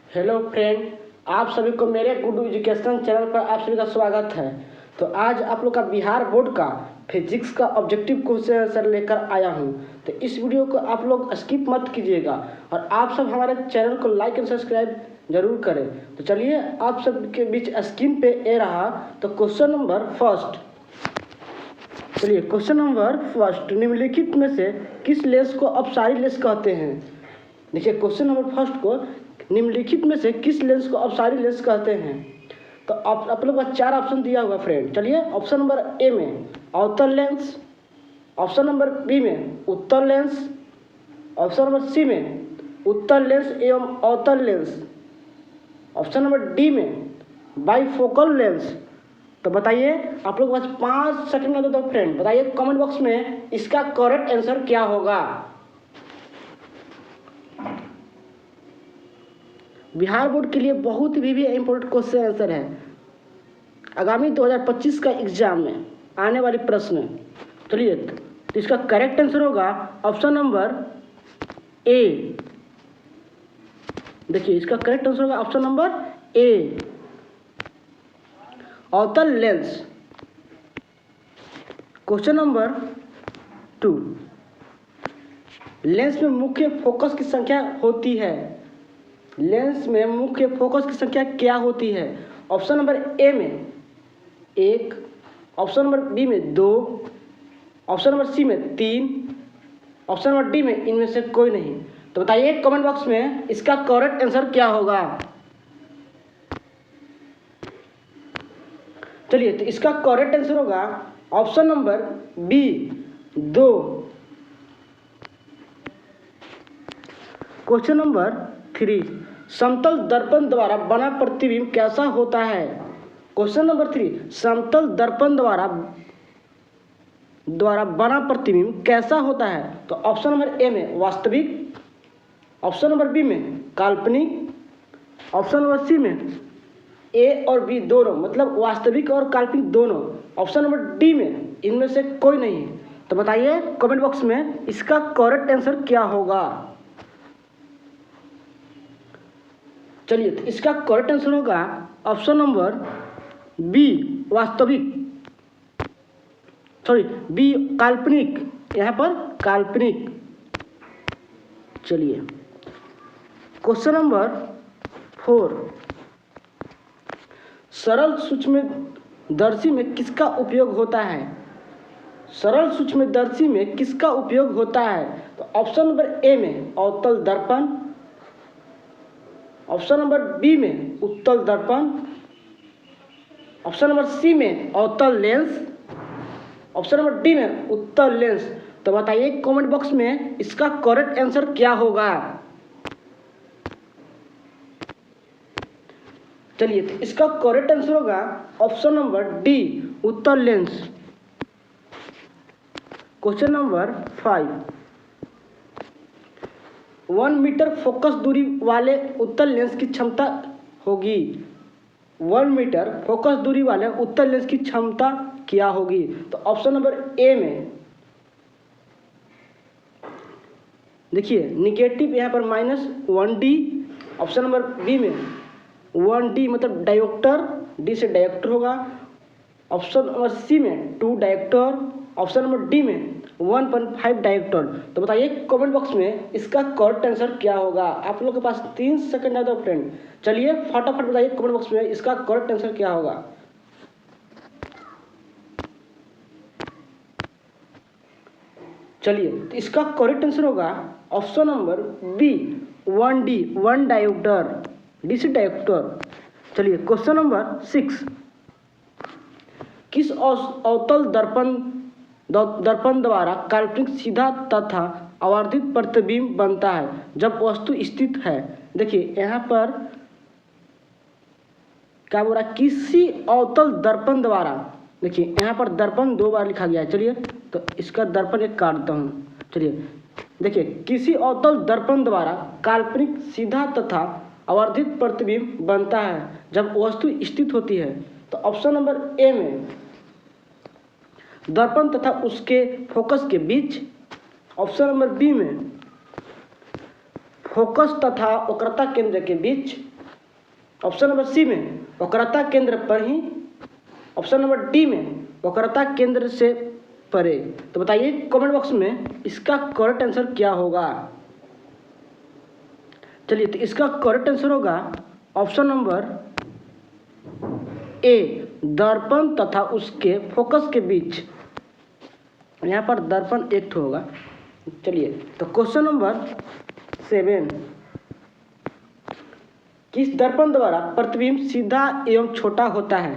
Hello friend, आप सभी को मेरे गुड एजुकेशन चैनल पर आप सभी का स्वागत है। तो आज आप लोग का बिहार बोर्ड का फिजिक्स का ऑब्जेक्टिव क्वेश्चन आंसर लेकर आया हूं। तो इस वीडियो को आप लोग स्किप मत कीजिएगा और आप सब हमारे चैनल को लाइक एंड सब्सक्राइब जरूर करें। तो चलिए आप सब के बीच स्क्रीन पे ए रहा। तो क्वेश्चन नंबर फर्स्ट, चलिए क्वेश्चन नंबर फर्स्ट, निम्नलिखित में से किस लेंस को अपसारी लेंस कहते हैं। देखिए क्वेश्चन नंबर फर्स्ट को, निम्नलिखित में से किस लेंस को अपसारी लेंस कहते हैं। तो आप लोग का 4 ऑप्शन दिया हुआ फ्रेंड। चलिए ऑप्शन नंबर ए में अवतल लेंस, ऑप्शन नंबर बी में उत्तल लेंस, ऑप्शन नंबर सी में उत्तल लेंस एवं अवतल लेंस, ऑप्शन नंबर डी में बाइफोकल लेंस। तो बताइए, आप लोग के पास 5 सेकंड में दो फ्रेंड, बताइए कमेंट बॉक्स में इसका करेक्ट आंसर क्या होगा। बिहार बोर्ड के लिए बहुत भी इम्पोर्टेंट क्वेश्चन आंसर है आगामी 2025 का एग्जाम में आने वाले प्रश्न। चलिए, तो इसका करेक्ट आंसर होगा ऑप्शन नंबर ए। देखिए इसका करेक्ट आंसर होगा ऑप्शन नंबर ए, अवतल लेंस। क्वेश्चन नंबर 2, लेंस में मुख्य फोकस की संख्या होती है। लेंस में मुख्य फोकस की संख्या क्या होती है। ऑप्शन नंबर ए में 1, ऑप्शन नंबर बी में 2, ऑप्शन नंबर सी में 3, ऑप्शन नंबर डी में इनमें से कोई नहीं। तो बताइए कमेंट बॉक्स में इसका करेक्ट आंसर क्या होगा। चलिए, तो इसका करेक्ट आंसर होगा option number B, 2। Question number 3, समतल दर्पण द्वारा बना प्रतिबिंब कैसा होता है। क्वेश्चन नंबर 3, समतल दर्पण द्वारा बना प्रतिबिंब कैसा होता है। तो ऑप्शन नंबर ए में वास्तविक, ऑप्शन नंबर बी में काल्पनिक, ऑप्शन नंबर सी में ए और बी दोनों, मतलब वास्तविक और काल्पनिक दोनों, ऑप्शन नंबर डी में इनमें से कोई नहीं। तो बताइए कमेंट बॉक्स में इसका करेक्ट आंसर क्या होगा। चलिए, तो इसका करेक्ट आंसर होगा ऑप्शन नंबर बी, वास्तविक, सॉरी बी काल्पनिक, यहाँ पर काल्पनिक। चलिए क्वेश्चन नंबर 4, सरल सूक्ष्मदर्शी में किसका उपयोग होता है। सरल सूक्ष्मदर्शी में किसका उपयोग होता है। तो ऑप्शन नंबर ए में अवतल दर्पण, ऑप्शन नंबर बी में उत्तल दर्पण, ऑप्शन नंबर सी में अवतल लेंस, ऑप्शन नंबर डी में उत्तल लेंस। तो बताइए कमेंट बॉक्स में इसका करेक्ट आंसर क्या होगा। चलिए, तो इसका करेक्ट आंसर होगा ऑप्शन नंबर डी, उत्तल lens. Question number 5, 1 metre focus दूरी वाले उत्तल लेंस की क्षमता होगी। 1 मीटर फोकस दूरी वाले उत्तल लेंस की क्षमता क्या होगी। तो ऑप्शन नंबर ए में देखिए निगेटिव, यहाँ पर -1D, ऑप्शन नंबर बी में 1D मतलब डायोप्टर, डी से डायोप्टर होगा, ऑप्शन नंबर सी में 2 डायोप्टर, ऑप्शन नंबर डी में 1.5 डायोप्टर। तो बताइए कमेंट बॉक्स में इसका करेक्ट आंसर क्या होगा। आप लोग के पास 3 सेकंड है तो फ्रेंड, चलिए फटाफट बताइए कमेंट बॉक्स में इसका करेक्ट आंसर क्या होगा। चलिए, तो इसका करेक्ट आंसर होगा option number B, 1D, 1 dioptre, D से डायोप्टर। चलिए क्वेश्चन नंबर 6, किस अवतल दर्पण द्वारा काल्पनिक सीधा तथा आवर्धित प्रतिबिंब बनता है जब वस्तु स्थित है। देखिए यहाँ पर क्या बोल रहा है, किसी अवतल दर्पण द्वारा। देखिए यहाँ पर दर्पण 2 बार लिखा गया है। चलिए, तो इसका दर्पण एक काटता हूँ। चलिए देखिए, किसी अवतल दर्पण द्वारा काल्पनिक सीधा तथा आवर्धित प्रतिबिंब बनता है जब वस्तु स्थित होती है। तो ऑप्शन नंबर ए में दर्पण तथा उसके फोकस के बीच, ऑप्शन नंबर बी में फोकस तथा वक्रता केंद्र के बीच, ऑप्शन नंबर सी में वक्रता केंद्र पर ही, ऑप्शन नंबर डी में वक्रता केंद्र से परे। तो बताइए कमेंट बॉक्स में इसका करेक्ट आंसर क्या होगा। चलिए, तो इसका करेक्ट आंसर होगा ऑप्शन नंबर ए, दर्पण तथा उसके फोकस के बीच। यहाँ पर दर्पण एक ठो होगा। चलिए, तो क्वेश्चन नंबर 7, किस दर्पण द्वारा प्रतिबिंब सीधा एवं छोटा होता है।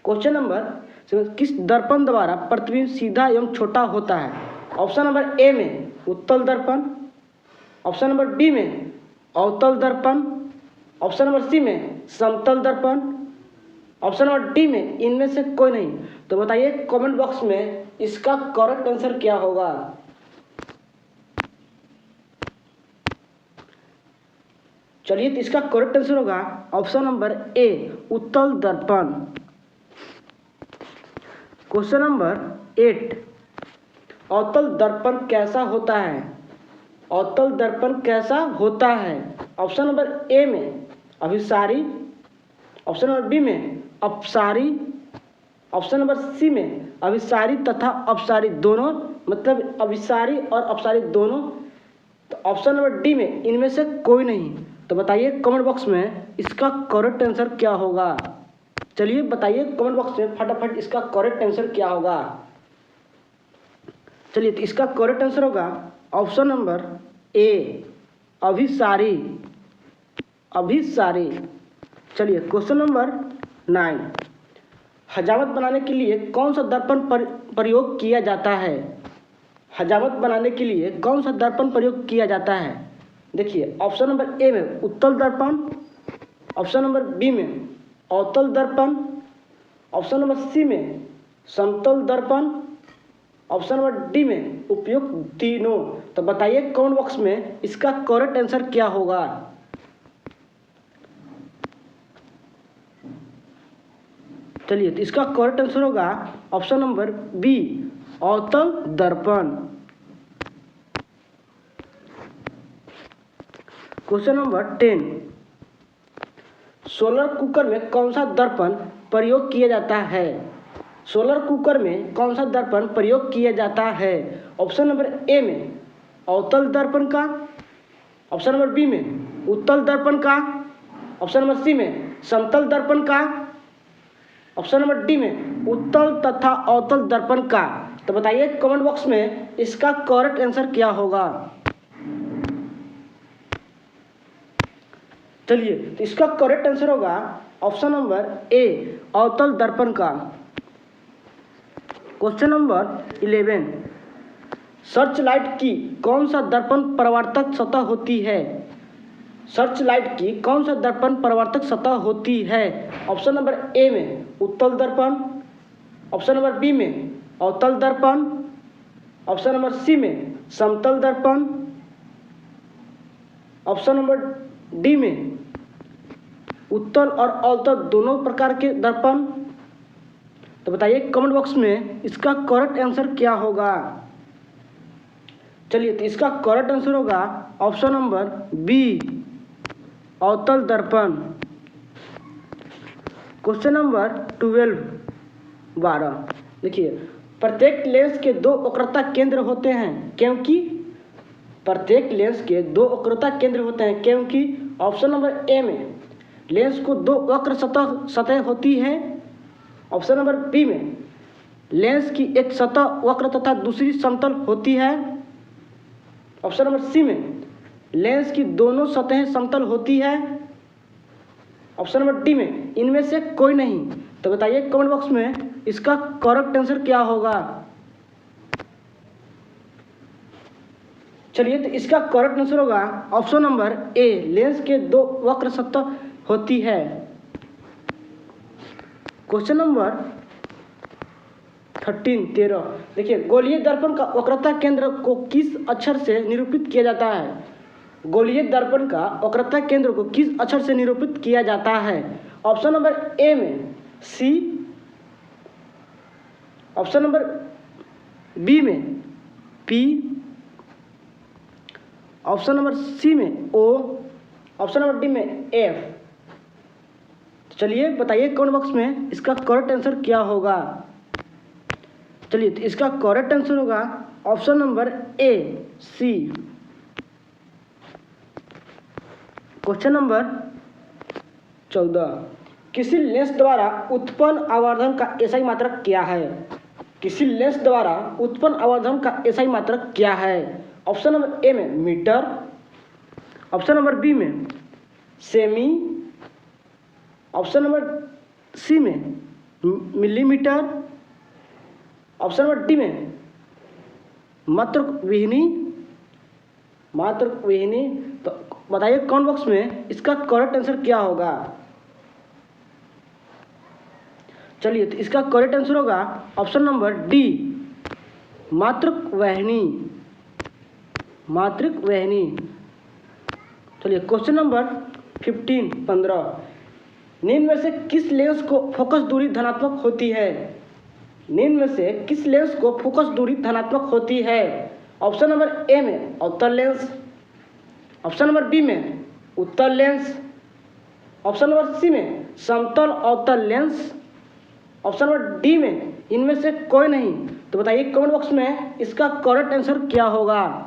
क्वेश्चन नंबर 7, किस दर्पण द्वारा प्रतिबिंब सीधा एवं छोटा होता है। ऑप्शन नंबर ए में उत्तल दर्पण, ऑप्शन नंबर बी में अवतल दर्पण, ऑप्शन नंबर सी में समतल दर्पण, ऑप्शन नंबर डी में इनमें से कोई नहीं। तो बताइए कमेंट बॉक्स में इसका करेक्ट आंसर क्या होगा। चलिए, तो इसका करेक्ट आंसर होगा ऑप्शन नंबर ए, उत्तल दर्पण। क्वेश्चन नंबर 8, अवतल दर्पण कैसा होता है। अवतल दर्पण कैसा होता है। ऑप्शन नंबर ए में अभिसारी, ऑप्शन नंबर बी में अपसारी, ऑप्शन नंबर सी में अभिसारी तथा अपसारी दोनों, मतलब अभिसारी और अपसारी दोनों। तो ऑप्शन नंबर डी में इनमें से कोई नहीं। तो बताइए कमेंट बॉक्स में इसका करेक्ट आंसर क्या होगा। चलिए बताइए कमेंट बॉक्स में फटाफट इसका करेक्ट आंसर क्या होगा। चलिए, तो इसका करेक्ट आंसर होगा ऑप्शन नंबर ए, अभिसारी, अभिसारी। चलिए, क्वेश्चन नंबर 9, हजामत बनाने के लिए कौन सा दर्पण प्रयोग किया जाता है। हजामत बनाने के लिए कौन सा दर्पण प्रयोग किया जाता है। देखिए, ऑप्शन नंबर ए में उत्तल दर्पण, ऑप्शन नंबर बी में अवतल दर्पण, ऑप्शन नंबर सी में समतल दर्पण, ऑप्शन नंबर डी में उपयुक्त तीनों। तो बताइए कमेंट बॉक्स में इसका करेक्ट आंसर क्या होगा। चलिए, तो इसका करेक्ट आंसर होगा ऑप्शन नंबर बी, अवतल दर्पण। क्वेश्चन नंबर 10, सोलर कुकर में कौन सा दर्पण प्रयोग किया जाता है। सोलर कुकर में कौन सा दर्पण प्रयोग किया जाता है। ऑप्शन नंबर ए में अवतल दर्पण का, ऑप्शन नंबर बी में उत्तल दर्पण का, ऑप्शन नंबर सी में समतल दर्पण का, ऑप्शन नंबर डी में उत्तल तथा अवतल दर्पण का। तो बताइए कमेंट बॉक्स में इसका करेक्ट आंसर क्या होगा। चलिए, तो इसका करेक्ट आंसर होगा ऑप्शन नंबर ए, अवतल दर्पण का। क्वेश्चन नंबर 11, सर्च लाइट की कौन सा दर्पण परावर्तक सतह होती है। सर्च लाइट की कौन सा दर्पण परावर्तक सतह होती है। ऑप्शन नंबर ए में उत्तल दर्पण, ऑप्शन नंबर बी में अवतल दर्पण, ऑप्शन नंबर सी में समतल दर्पण, ऑप्शन नंबर डी में उत्तल और अवतल दोनों प्रकार के दर्पण। तो बताइए कमेंट बॉक्स में इसका करेक्ट आंसर क्या होगा। चलिए, तो इसका करेक्ट आंसर होगा ऑप्शन नंबर बी, अवतल दर्पण। क्वेश्चन नंबर 12, देखिए, प्रत्येक लेंस के दो वक्रता केंद्र होते हैं क्योंकि, प्रत्येक लेंस के दो वक्रता केंद्र होते हैं क्योंकि ऑप्शन नंबर ए में लेंस को दो वक्र सतह होती है, ऑप्शन नंबर बी में लेंस की एक सतह वक्र तथा दूसरी समतल होती है, ऑप्शन नंबर सी में लेंस की दोनों सतहें समतल होती है, ऑप्शन नंबर डी में इनमें से कोई नहीं। तो बताइए कमेंट बॉक्स में इसका करेक्ट आंसर क्या होगा। चलिए, तो इसका करेक्ट आंसर होगा ऑप्शन नंबर ए, लेंस के दो वक्र सतह होती है। क्वेश्चन नंबर 13, देखिए, गोलीय दर्पण का वक्रता केंद्र को किस अक्षर से निरूपित किया जाता है। गोलीय दर्पण का वक्रता केंद्र को किस अक्षर से निरूपित किया जाता है। ऑप्शन नंबर ए में सी, ऑप्शन नंबर बी में पी, ऑप्शन नंबर सी में ओ, ऑप्शन नंबर डी में एफ। चलिए बताइए कमेंट बॉक्स में इसका करेक्ट आंसर क्या होगा। चलिए तो इसका करेक्ट आंसर होगा option number A C. Question number 14, किसी लेंस द्वारा उत्पन्न आवर्धन का एसआई मात्रक क्या है? किसी लेंस द्वारा उत्पन्न आवर्धन का एसआई मात्रक क्या है? ऑप्शन नंबर ए में मीटर, ऑप्शन नंबर बी में सेमी, ऑप्शन नंबर सी में मिलीमीटर, ऑप्शन नंबर डी में मात्रक विहीनी। तो बताइए कमेंट बॉक्स में इसका करेक्ट आंसर क्या होगा। चलिए तो इसका करेक्ट आंसर होगा ऑप्शन नंबर डी मात्रक वहनी। चलिए क्वेश्चन नंबर 15, निम्न में से किस लेंस को फोकस दूरी धनात्मक होती है? निम्न में से किस लेंस को फोकस दूरी धनात्मक होती है? ऑप्शन नंबर ए में अवतल लेंस, ऑप्शन नंबर बी में उत्तल लेंस, ऑप्शन नंबर सी में समतल अवतल लेंस, ऑप्शन नंबर डी में इनमें से कोई नहीं। तो बताइए कमेंट बॉक्स में इसका करेक्ट आंसर क्या होगा।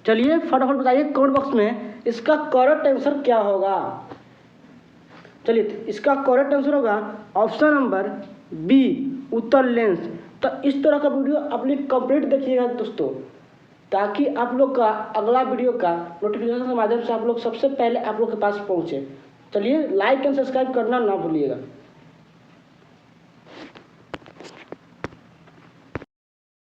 चलिए फटाफट बताइए कमेंट बॉक्स में इसका करेक्ट आंसर क्या होगा। चलिए इसका करेक्ट आंसर होगा ऑप्शन नंबर बी उत्तल लेंस। तो इस तरह का वीडियो आप लोग कंप्लीट देखिएगा दोस्तों, ताकि आप लोग का अगला वीडियो का नोटिफिकेशन के माध्यम से आप लोग सबसे पहले आप लोग के पास पहुंचे। चलिए लाइक एंड सब्सक्राइब करना ना भूलिएगा।